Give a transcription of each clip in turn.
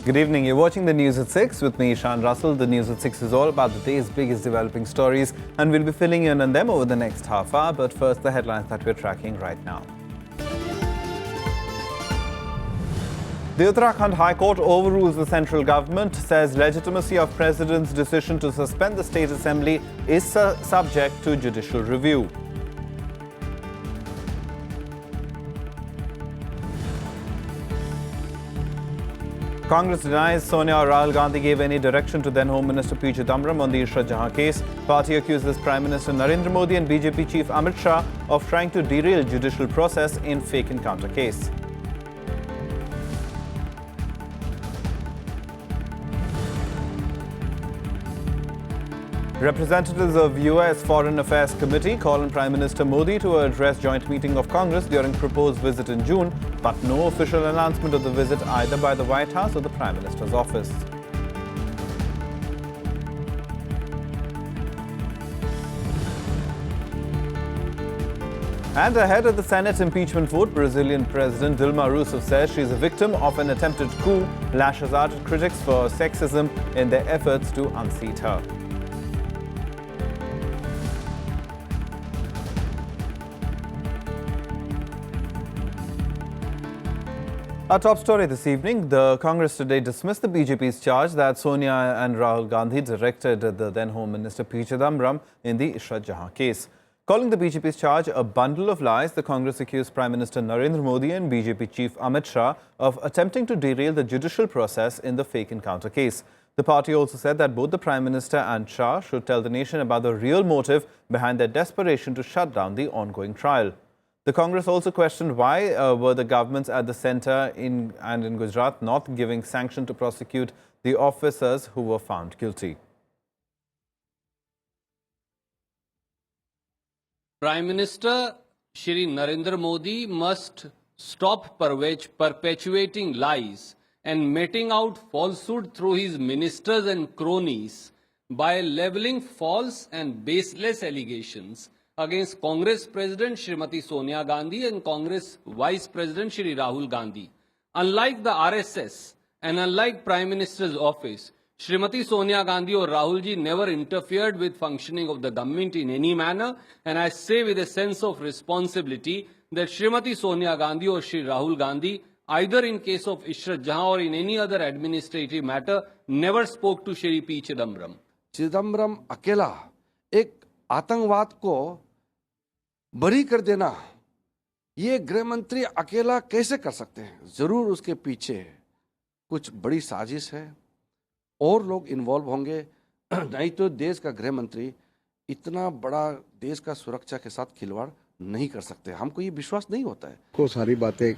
Good evening. You're watching the News at 6 with me, Ishan Russell. The News at 6 is all about the day's biggest developing stories, and we'll be filling in on them over the next half hour. But first, the headlines that we're tracking right now. The Uttarakhand High Court overrules the central government, says legitimacy of President's decision to suspend the State Assembly is subject to judicial review. Congress denies Sonia or Rahul Gandhi gave any direction to then Home Minister P. Chidambaram on the Ishrat Jahan case. Party accuses Prime Minister Narendra Modi and BJP Chief Amit Shah of trying to derail judicial process in fake encounter case. Representatives of US Foreign Affairs Committee call on Prime Minister Modi to address joint meeting of Congress during proposed visit in June, but no official announcement of the visit either by the White House or the Prime Minister's office. And ahead of the Senate impeachment vote, Brazilian President Dilma Rousseff says she is a victim of an attempted coup, lashes out at critics for sexism in their efforts to unseat her. Our top story this evening, the Congress today dismissed the BJP's charge that Sonia and Rahul Gandhi directed the then Home Minister P. Chidambaram in the Ishrat Jahan case. Calling the BJP's charge a bundle of lies, the Congress accused Prime Minister Narendra Modi and BJP Chief Amit Shah of attempting to derail the judicial process in the fake encounter case. The party also said that both the Prime Minister and Shah should tell the nation about the real motive behind their desperation to shut down the ongoing trial. The Congress also questioned why were the governments at the centre and in Gujarat not giving sanction to prosecute the officers who were found guilty. Prime Minister Shri Narendra Modi must stop perpetuating lies and meting out falsehood through his ministers and cronies by levelling false and baseless allegations against Congress President Srimati Sonia Gandhi and Congress Vice President Shri Rahul Gandhi. Unlike the RSS and unlike Prime Minister's office, Srimati Sonia Gandhi or Rahul ji never interfered with functioning of the government in any manner, and I say with a sense of responsibility that Srimati Sonia Gandhi or Shri Rahul Gandhi, either in case of Ishrat Jahan or in any other administrative matter, never spoke to Shri P. Chidambaram. Chidambaram अकेला एक आतंकवाद को बरी कर देना, ये गृह मंत्री अकेला कैसे कर सकते हैं? जरूर उसके पीछे कुछ बड़ी साजिश है और लोग इन्वॉल्व होंगे, नहीं तो देश का गृह मंत्री इतना बड़ा देश का सुरक्षा के साथ खिलवाड़ नहीं कर सकते। हमको ये विश्वास नहीं होता है। को सारी बातें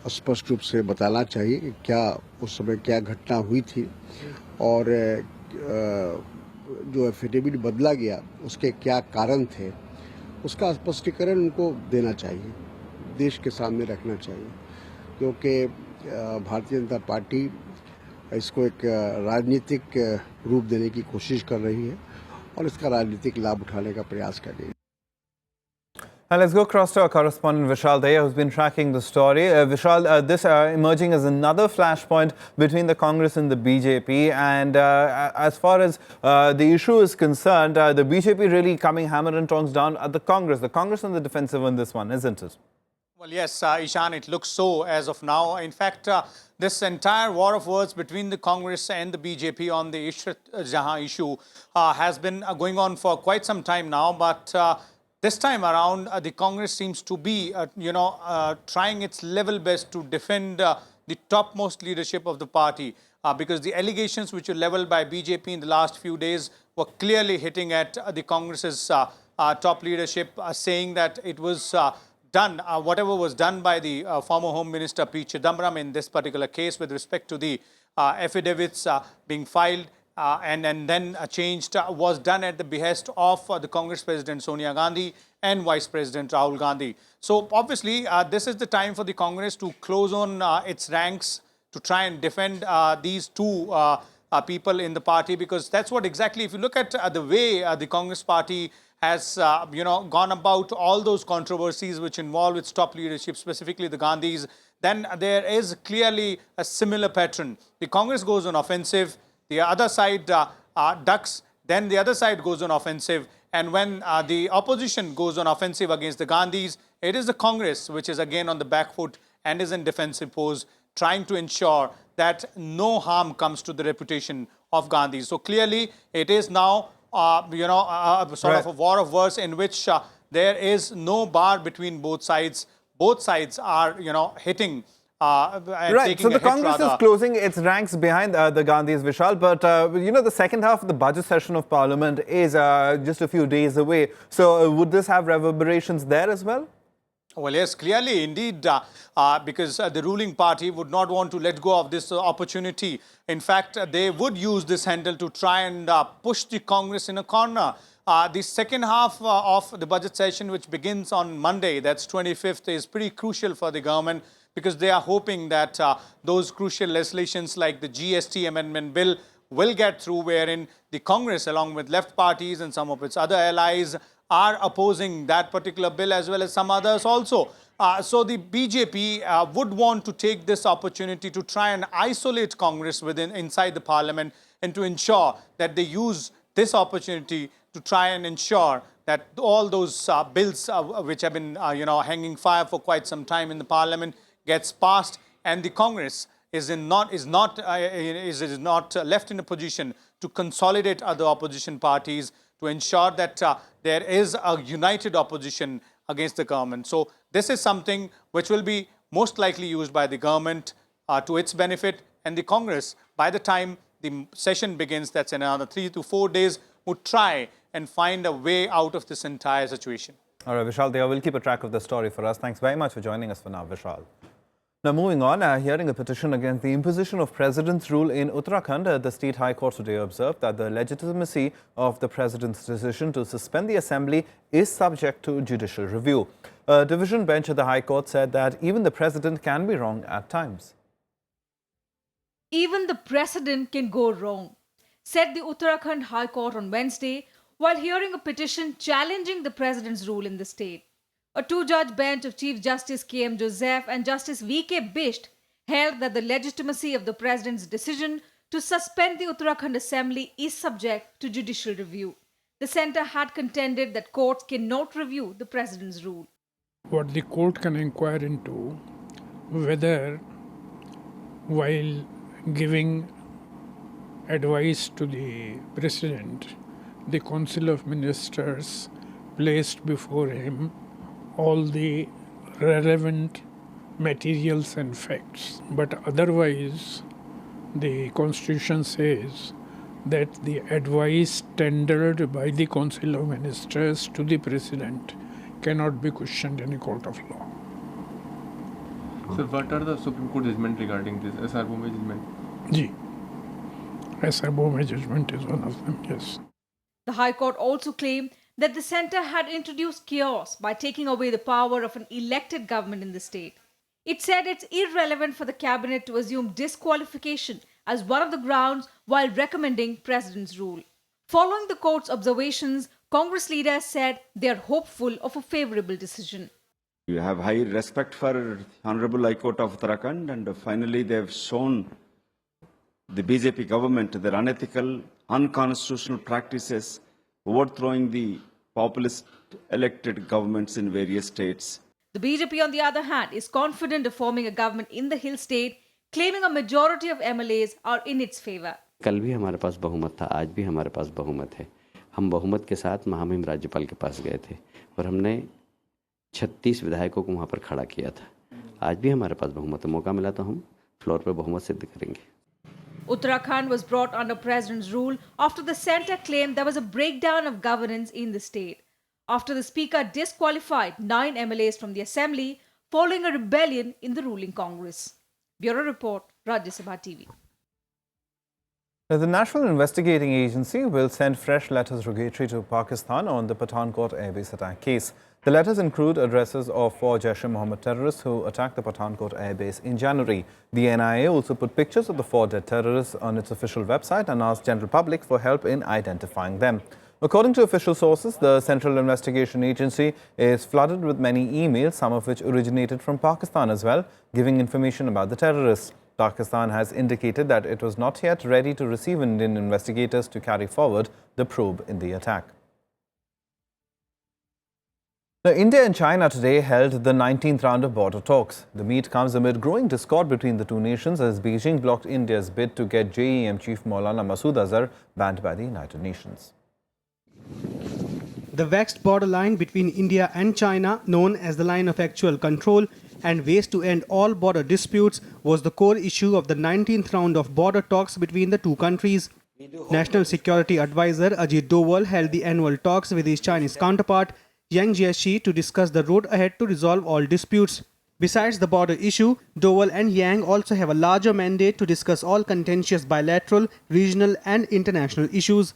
स्पष्ट रूप से बताना चाहिए कि क्या उस समय क्या घटना हुई थी और जो एफिडेविट बदला गया उसके क्या कारण थे, उसका स्पष्टीकरण उनको देना चाहिए, देश के सामने रखना चाहिए, क्योंकि भारतीय जनता पार्टी इसको एक राजनीतिक रूप देने की कोशिश कर रही है और इसका राजनीतिक लाभ उठाने का प्रयास कर रही है। And let's go across to our correspondent Vishal Daya, who's been tracking the story. Vishal, this emerging as another flashpoint between the Congress and the BJP. And as far as the issue is concerned, the BJP really coming hammer and tongs down at the Congress on the defensive on this one, isn't it? Well, yes, Ishan, it looks so as of now. In fact, this entire war of words between the Congress and the BJP on the Ishrat Jahan issue has been going on for quite some time now. But this time around, the Congress seems to be, trying its level best to defend the topmost leadership of the party. Because the allegations which were leveled by BJP in the last few days were clearly hitting at the Congress's top leadership, saying that it was done, whatever was done by the former Home Minister P. Chidambaram in this particular case with respect to the affidavits being filed and then changed, was done at the behest of the Congress President Sonia Gandhi and Vice President Rahul Gandhi. So obviously, this is the time for the Congress to close on its ranks to try and defend these two people in the party, because that's what exactly, if you look at the way the Congress party has, gone about all those controversies which involve its top leadership, specifically the Gandhis, then there is clearly a similar pattern. The Congress goes on offensive, the other side ducks, then the other side goes on offensive. And when the opposition goes on offensive against the Gandhis, it is the Congress which is again on the back foot and is in defensive pose, trying to ensure that no harm comes to the reputation of Gandhi. So clearly, it is now, sort of a war of words in which there is no bar between both sides. Both sides are, hitting. Right, so the Congress is closing its ranks behind the Gandhis, Vishal, but the second half of the budget session of Parliament is just a few days away. So would this have reverberations there as well? Well, yes, clearly, indeed, because the ruling party would not want to let go of this opportunity. In fact, they would use this handle to try and push the Congress in a corner. The second half of the budget session, which begins on Monday, that's 25th, is pretty crucial for the government because they are hoping that those crucial legislations like the GST amendment bill will get through, wherein the Congress, along with left parties and some of its other allies, are opposing that particular bill as well as some others also. So the BJP would want to take this opportunity to try and isolate Congress inside the parliament and to ensure that they use this opportunity to try and ensure that all those bills which have been hanging fire for quite some time in the parliament gets passed, and the Congress is not left in a position to consolidate other opposition parties to ensure that there is a united opposition against the government. So this is something which will be most likely used by the government to its benefit, and the Congress, by the time the session begins, that's in another 3 to 4 days, would try and find a way out of this entire situation. All right, Vishal, we'll keep a track of the story for us. Thanks very much for joining us for now, Vishal. Now, moving on, hearing a petition against the imposition of President's rule in Uttarakhand, the State High Court today observed that the legitimacy of the President's decision to suspend the Assembly is subject to judicial review. A division bench at the High Court said that even the President can be wrong at times. Even the President can go wrong, said the Uttarakhand High Court on Wednesday while hearing a petition challenging the President's rule in the state. A two-judge bench of Chief Justice K.M. Joseph and Justice V.K. Bisht held that the legitimacy of the President's decision to suspend the Uttarakhand Assembly is subject to judicial review. The centre had contended that courts cannot review the President's rule. What the court can inquire into, whether while giving advice to the President, the Council of Ministers placed before him all the relevant materials and facts. But otherwise, the Constitution says that the advice tendered by the Council of Ministers to the President cannot be questioned in a court of law. Sir, what are the Supreme Court judgment regarding this SR Bombay judgment? Ji, SR Bombay judgment is one of them, yes. The High Court also claimed that the centre had introduced chaos by taking away the power of an elected government in the state. It said it's irrelevant for the cabinet to assume disqualification as one of the grounds while recommending President's rule. Following the court's observations, Congress leaders said they are hopeful of a favourable decision. We have high respect for Honorable High Court of Uttarakhand, and finally they have shown the BJP government their unethical, unconstitutional practices, overthrowing the populist elected governments in various states. The BJP, on the other hand, is confident of forming a government in the hill state, claiming a majority of MLAs are in its favour. कल भी हमारे पास बहुमत था, आज भी हमारे पास बहुमत है। हम बहुमत के साथ महामहिम राज्यपाल के पास गए थे और हमने 36 विधायकों को वहाँ पर खड़ा किया था। आज भी हमारे पास बहुमत है, मौका मिला तो हम फ्लोर पे बहुमत सिद्ध करेंगे। Uttarakhand was brought under President's rule after the centre claimed there was a breakdown of governance in the state. After the Speaker disqualified 9 MLAs from the Assembly following a rebellion in the ruling Congress. Bureau Report, Rajya Sabha TV. Now, the National Investigating Agency will send fresh letters rogatory to Pakistan on the Pathankot airbase attack case. The letters include addresses of 4 Jaish-e-Mohammed terrorists who attacked the Pathankot airbase in January. The NIA also put pictures of the 4 dead terrorists on its official website and asked general public for help in identifying them. According to official sources, the Central Investigation Agency is flooded with many emails, some of which originated from Pakistan as well, giving information about the terrorists. Pakistan has indicated that it was not yet ready to receive Indian investigators to carry forward the probe in the attack. Now, India and China today held the 19th round of border talks. The meet comes amid growing discord between the two nations as Beijing blocked India's bid to get JEM chief Maulana Masood Azhar banned by the United Nations. The vexed borderline between India and China, known as the line of actual control, and ways to end all border disputes was the core issue of the 19th round of border talks between the two countries. National Security Advisor Ajit Doval held the annual talks with his Chinese counterpart Yang Jiechi to discuss the road ahead to resolve all disputes. Besides the border issue, Doval and Yang also have a larger mandate to discuss all contentious bilateral, regional and international issues.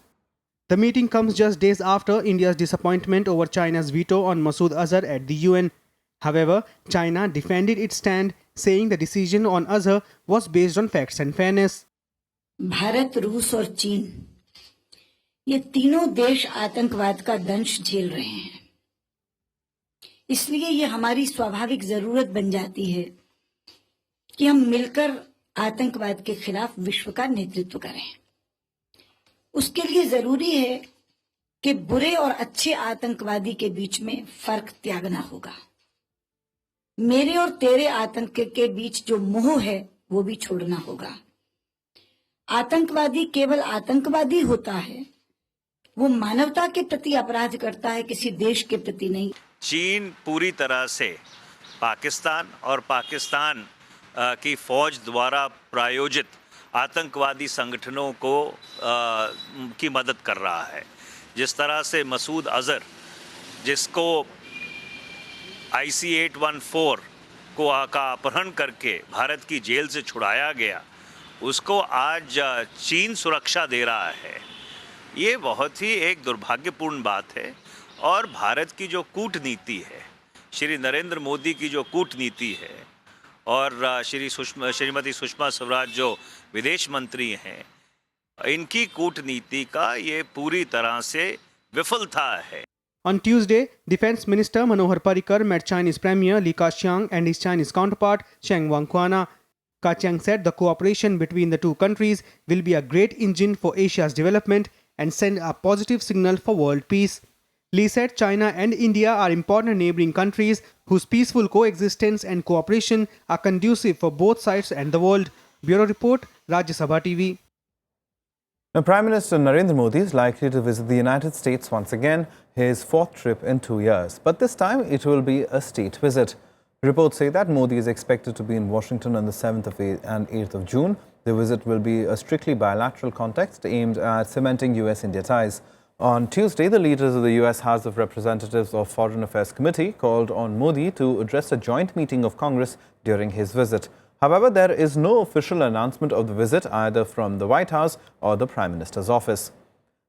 The meeting comes just days after India's disappointment over China's veto on Masood Azhar at the UN. However, China defended its stand, saying the decision on Azhar was based on facts and fairness. Bharat, रूस और चीन ये तीनों देश आतंकवाद का दंश झेल रहे हैं। इसलिए ये हमारी स्वाभाविक जरूरत बन जाती है कि हम मिलकर आतंकवाद के खिलाफ विश्व का नेतृत्व करें। उसके लिए जरूरी है कि बुरे और अच्छे आतंकवादी के बीच में फर्क त्यागना होगा। मेरे और तेरे आतंक के बीच जो मोह है वो भी छोड़ना होगा। आतंकवादी केवल आतंकवादी होता है, वो मानवता के प्रति अपराध करता है, किसी देश के प्रति नहीं। चीन पूरी तरह से पाकिस्तान और पाकिस्तान की फौज द्वारा प्रायोजित आतंकवादी संगठनों को की मदद कर रहा है। जिस तरह से मसूद अजहर, जिसको IC 814 का अपहरण करके भारत की जेल से छुड़ाया गया, उसको आज चीन सुरक्षा दे रहा है। ये बहुत ही एक दुर्भाग्यपूर्ण बात है और भारत की जो कूटनीति है, श्री नरेंद्र मोदी की जो कूटनीति है और श्रीमती सुषमा स्वराज जो विदेश मंत्री हैं, इनकी कूटनीति का ये पूरी तरह से विफलता है। On Tuesday, Defense Minister Manohar Parrikar met Chinese Premier Li Keqiang and his Chinese counterpart Cheng Wangquana. Keqiang said the cooperation between the two countries will be a great engine for Asia's development and send a positive signal for world peace. Li said China and India are important neighboring countries whose peaceful coexistence and cooperation are conducive for both sides and the world. Bureau Report, Rajya Sabha TV. Now, Prime Minister Narendra Modi is likely to visit the United States once again, his fourth trip in 2 years. But this time it will be a state visit. Reports say that Modi is expected to be in Washington on the 7th and 8th of June. The visit will be a strictly bilateral context aimed at cementing US-India ties. On Tuesday, the leaders of the US House of Representatives of Foreign Affairs Committee called on Modi to address a joint meeting of Congress during his visit. However, there is no official announcement of the visit either from the White House or the Prime Minister's office.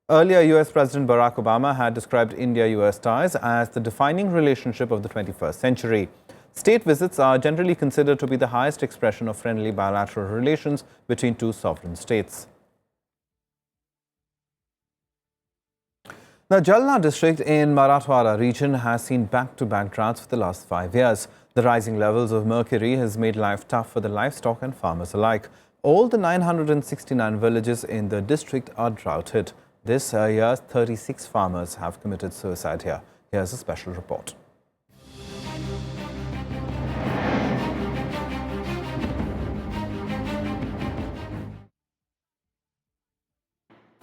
Earlier, US President Barack Obama had described India-US ties as the defining relationship of the 21st century. State visits are generally considered to be the highest expression of friendly bilateral relations between two sovereign states. The Jalna district in Marathwada region has seen back-to-back droughts for the last 5 years. The rising levels of mercury has made life tough for the livestock and farmers alike. All the 969 villages in the district are drought-hit. This year, 36 farmers have committed suicide here. Here's a special report.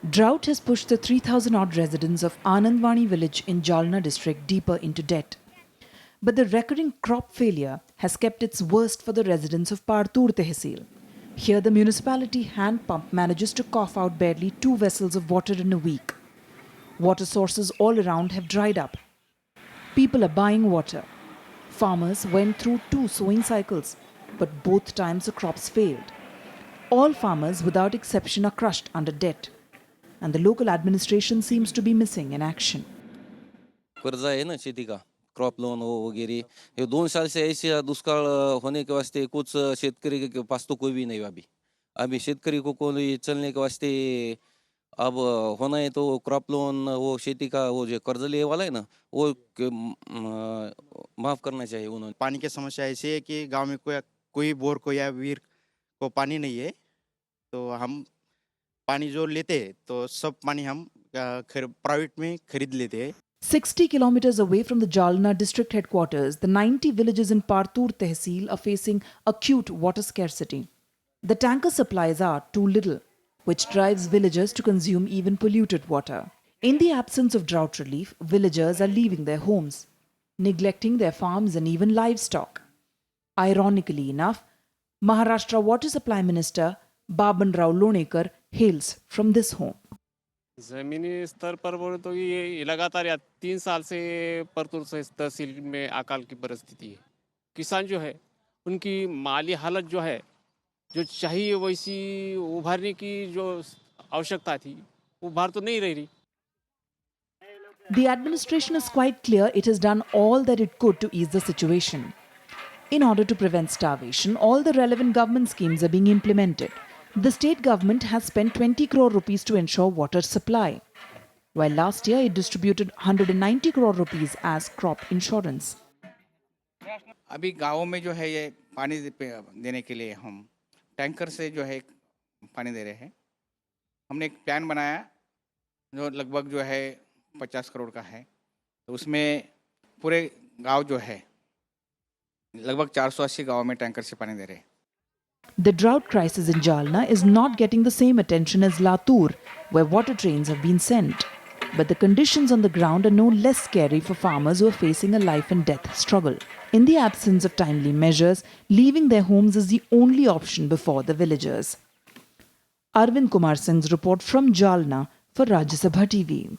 Drought has pushed the 3,000-odd residents of Anandwani village in Jalna district deeper into debt. But the recurring crop failure has kept its worst for the residents of Partur Tehsil. Here, the municipality hand pump manages to cough out barely 2 vessels of water in a week. Water sources all around have dried up. People are buying water. Farmers went through 2 sowing cycles, but both times the crops failed. All farmers, without exception, are crushed under debt. And the local administration seems to be missing in action. Crop loan हो वगैरह ये 2 साल से ऐसे दुष्काल होने के वास्ते कुछ शेतकरी के पास तो कोई भी नहीं अभी शेतकरी को कोई चलने के वास्ते अब होना है तो क्रॉप लोन, वो शेती का वो जो कर्ज लिए वाला है ना, वो माफ करना चाहिए उन्होंने। पानी की समस्या ऐसी है कि गांव में कोई बोर को या वीर को पानी नहीं है, तो हम पानी जो लेते हैं तो सब पानी हम प्राइवेट में खरीद लेते हैं। 60 kilometers away from the Jalna district headquarters, the 90 villages in Partur Tehsil are facing acute water scarcity. The tanker supplies are too little, which drives villagers to consume even polluted water. In the absence of drought relief, villagers are leaving their homes, neglecting their farms and even livestock. Ironically enough, Maharashtra Water Supply Minister Baban Rao Lonekar hails from this home. ज़मीनी स्तर पर बोले तो ये लगातार या 3 साल से परतूर तहसील में अकाल की परिस्थिति है। किसान जो है उनकी माली हालत जो है, जो चाहिए वैसी उभारने की जो आवश्यकता थी, वो उभार तो नहीं रही। The administration is quite clear it has done all that it could to ease the situation. In order to prevent starvation, all the relevant government schemes are being implemented. The state government has spent 20 crore rupees to ensure water supply, while last year it distributed 190 crore rupees as crop insurance. अभी गाँव में जो है ये पानी देने के लिए हम टैंकर से जो है पानी दे रहे हैं। हमने एक प्लान बनाया जो लगभग जो है 50 करोड़ का है, तो उसमें पूरे गांव जो है लगभग 480 गांव में टैंकर से पानी दे रहे हैं। The drought crisis in Jalna is not getting the same attention as Latur, where water trains have been sent. But the conditions on the ground are no less scary for farmers who are facing a life and death struggle. In the absence of timely measures, leaving their homes is the only option before the villagers. Arvind Kumar Singh's report from Jalna for Rajya Sabha TV.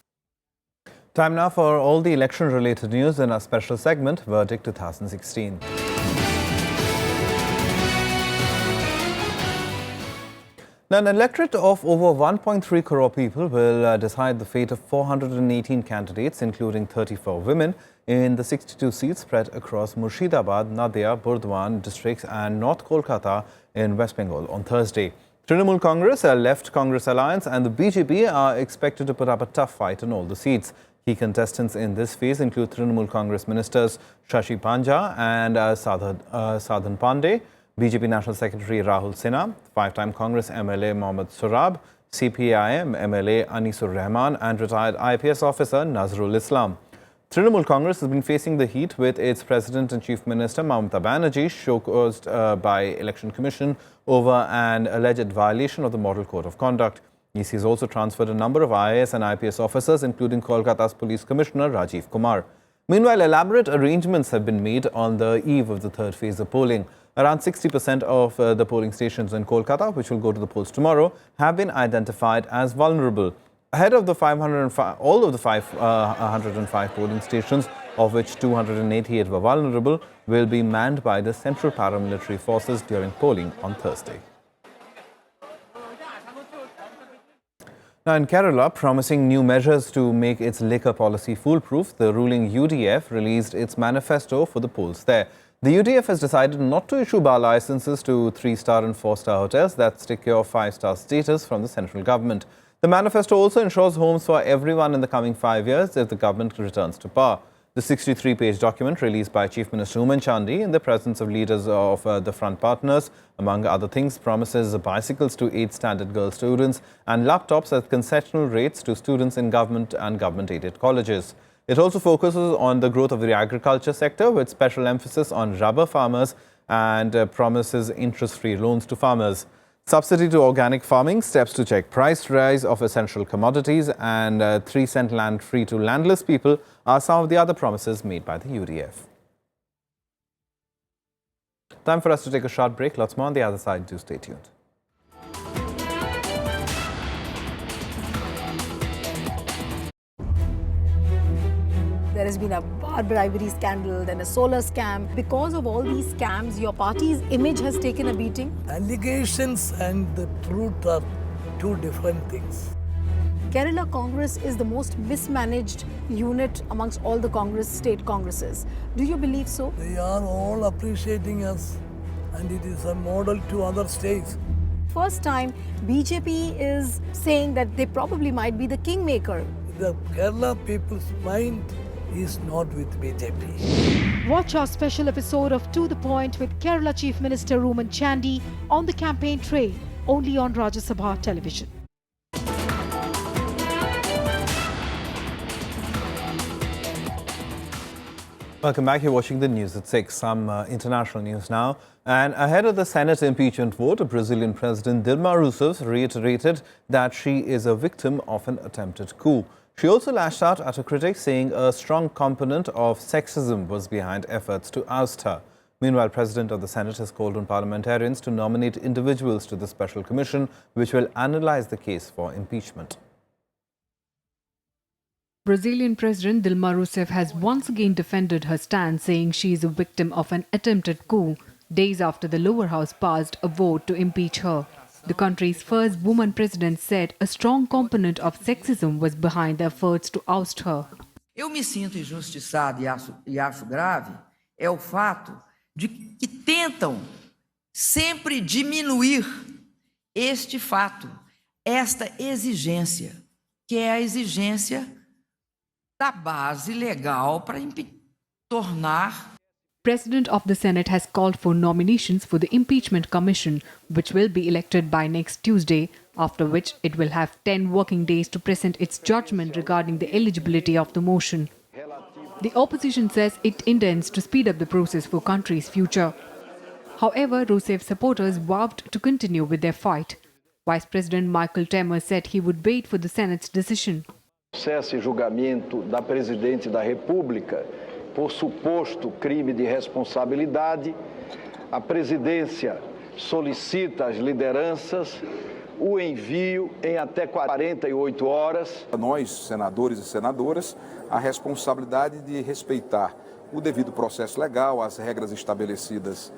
Time now for all the election-related news in our special segment, Verdict 2016. Now, an electorate of over 1.3 crore people will decide the fate of 418 candidates, including 34 women, in the 62 seats spread across Murshidabad, Nadia, Burdwan districts and North Kolkata in West Bengal on Thursday. Trinamool Congress, a left Congress alliance, and the BJP are expected to put up a tough fight on all the seats. Key contestants in this phase include Trinamool Congress ministers Shashi Panja and Sadhan Pandey, BJP National Secretary Rahul Sinha, five-time Congress MLA Mohammad Surab, CPIM MLA Anisur Rahman and retired IPS officer Nazrul Islam. Trinamool Congress has been facing the heat with its President and Chief Minister Mamata Banerjee showcased by Election Commission over an alleged violation of the Model Code of Conduct. EC has also transferred a number of IAS and IPS officers, including Kolkata's Police Commissioner Rajiv Kumar. Meanwhile, elaborate arrangements have been made on the eve of the third phase of polling. Around 60% of the polling stations in Kolkata, which will go to the polls tomorrow, have been identified as vulnerable. Ahead of the 505 polling stations, of which 288 were vulnerable, will be manned by the Central Paramilitary Forces during polling on Thursday. Now, in Kerala, promising new measures to make its liquor policy foolproof, the ruling UDF released its manifesto for the polls there. The UDF has decided not to issue bar licenses to 3-star and 4-star hotels that secure 5-star status from the central government. The manifesto also ensures homes for everyone in the coming 5 years if the government returns to power. The 63-page document, released by Chief Minister Oommen Chandy in the presence of leaders of the front partners, among other things, promises bicycles to 8 standard girl students and laptops at concessional rates to students in government and government-aided colleges. It also focuses on the growth of the agriculture sector with special emphasis on rubber farmers and promises interest-free loans to farmers. Subsidy to organic farming, steps to check price rise of essential commodities and 3-cent land free to landless people are some of the other promises made by the UDF. Time for us to take a short break. Lots more on the other side. Do stay tuned. There has been a bar bribery scandal, then a solar scam. Because of all these scams, your party's image has taken a beating. Allegations and the truth are two different things. Kerala Congress is the most mismanaged unit amongst all the state congresses. Do you believe so? They are all appreciating us and it is a model to other states. First time, BJP is saying that they probably might be the kingmaker. The Kerala people's mind is not with BJP. Watch our special episode of To The Point with Kerala Chief Minister Ruman Chandy on the campaign trail, only on Rajya Sabha television. Welcome back. You're watching the news at 6. Some international news now. And ahead of the Senate impeachment vote, Brazilian President Dilma Rousseff reiterated that she is a victim of an attempted coup. She also lashed out at her critics, saying a strong component of sexism was behind efforts to oust her. Meanwhile, President of the Senate has called on parliamentarians to nominate individuals to the special commission, which will analyze the case for impeachment. Brazilian President Dilma Rousseff has once again defended her stand, saying she is a victim of an attempted coup, days after the lower house passed a vote to impeach her. The country's first woman president said a strong component of sexism was behind the efforts to oust her. Eu me sinto injustiçada e acho grave é o fato de que tentam sempre diminuir este fato, esta exigência, que é a exigência da base legal para tornar. President of the Senate has called for nominations for the impeachment commission, which will be elected by next Tuesday, after which it will have 10 working days to present its judgment regarding the eligibility of the motion. The opposition says it intends to speed up the process for country's future. However, Rousseff's supporters vowed to continue with their fight. Vice President Michael Temer said he would wait for the Senate's decision. Processo e julgamento da Presidente da República por suposto crime de responsabilidade, a Presidência solicita às lideranças o envio em até 48 horas. Nós, senadores e senadoras, a responsabilidade de respeitar o devido processo legal, as regras estabelecidas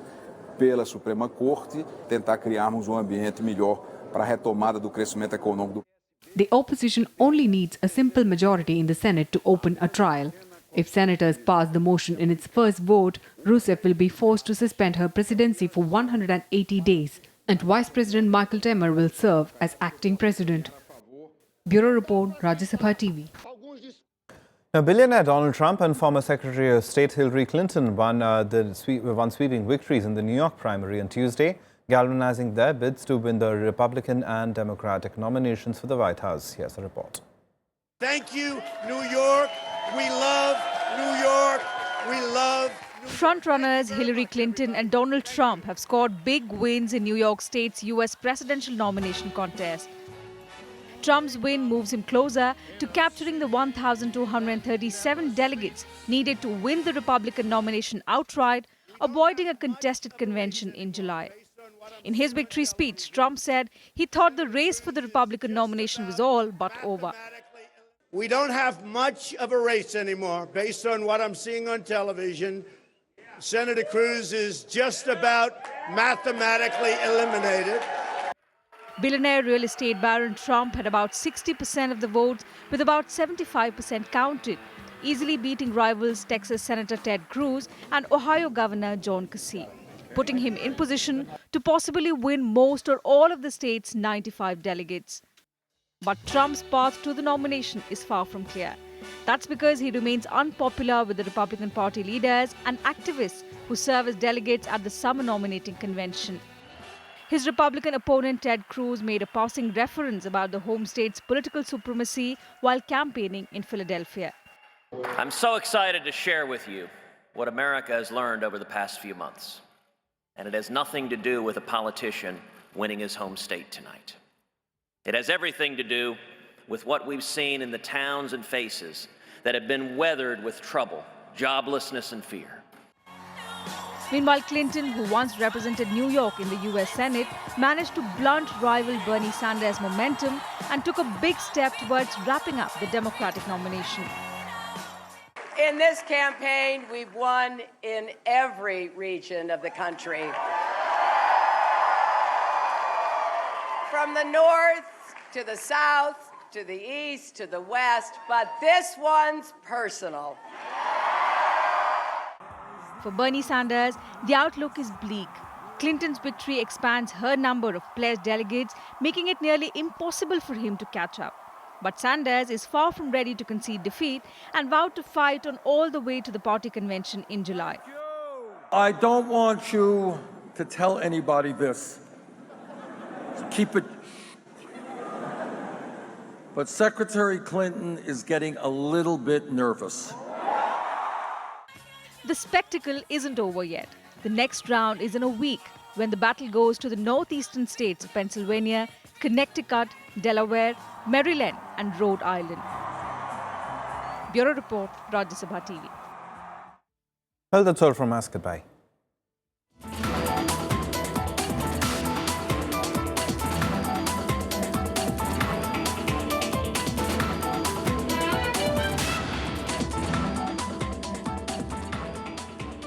pela Suprema Corte, tentar criarmos um ambiente melhor para a retomada do crescimento econômico. The opposition only needs a simple majority in the Senate to open a trial. If senators pass the motion in its first vote, Rousseff will be forced to suspend her presidency for 180 days, and Vice President Michael Temer will serve as acting president. Bureau Report, Rajya Sabha TV. Now, billionaire Donald Trump and former Secretary of State Hillary Clinton won sweeping victories in the New York primary on Tuesday, galvanizing their bids to win the Republican and Democratic nominations for the White House. Here's the report. Thank you, New York. We love New York. We love Frontrunners Hillary Clinton and Donald Trump have scored big wins in New York State's U.S. presidential nomination contest. Trump's win moves him closer to capturing the 1,237 delegates needed to win the Republican nomination outright, avoiding a contested convention in July. In his victory speech, Trump said he thought the race for the Republican nomination was all but over. We don't have much of a race anymore based on what I'm seeing on television. Senator Cruz is just about mathematically eliminated. Billionaire real estate baron Trump had about 60% of the votes, with about 75% counted, easily beating rivals Texas Senator Ted Cruz and Ohio Governor John Kasich, putting him in position to possibly win most or all of the state's 95 delegates. But Trump's path to the nomination is far from clear. That's because he remains unpopular with the Republican Party leaders and activists who serve as delegates at the summer nominating convention. His Republican opponent Ted Cruz made a passing reference about the home state's political supremacy while campaigning in Philadelphia. I'm so excited to share with you what America has learned over the past few months. And it has nothing to do with a politician winning his home state tonight. It has everything to do with what we've seen in the towns and faces that have been weathered with trouble, joblessness, and fear. Meanwhile, Clinton, who once represented New York in the U.S. Senate, managed to blunt rival Bernie Sanders' momentum and took a big step towards wrapping up the Democratic nomination. In this campaign, we've won in every region of the country. From the north to the south, to the east, to the west, but this one's personal. For Bernie Sanders, the outlook is bleak. Clinton's victory expands her number of pledged delegates, making it nearly impossible for him to catch up. But Sanders is far from ready to concede defeat and vowed to fight on all the way to the party convention in July. I don't want you to tell anybody this. Keep it. But Secretary Clinton is getting a little bit nervous. The spectacle isn't over yet. The next round is in a week, when the battle goes to the northeastern states of Pennsylvania, Connecticut, Delaware, Maryland and Rhode Island. Bureau Report, Rajya Sabha TV. Well, that's all from us. Goodbye.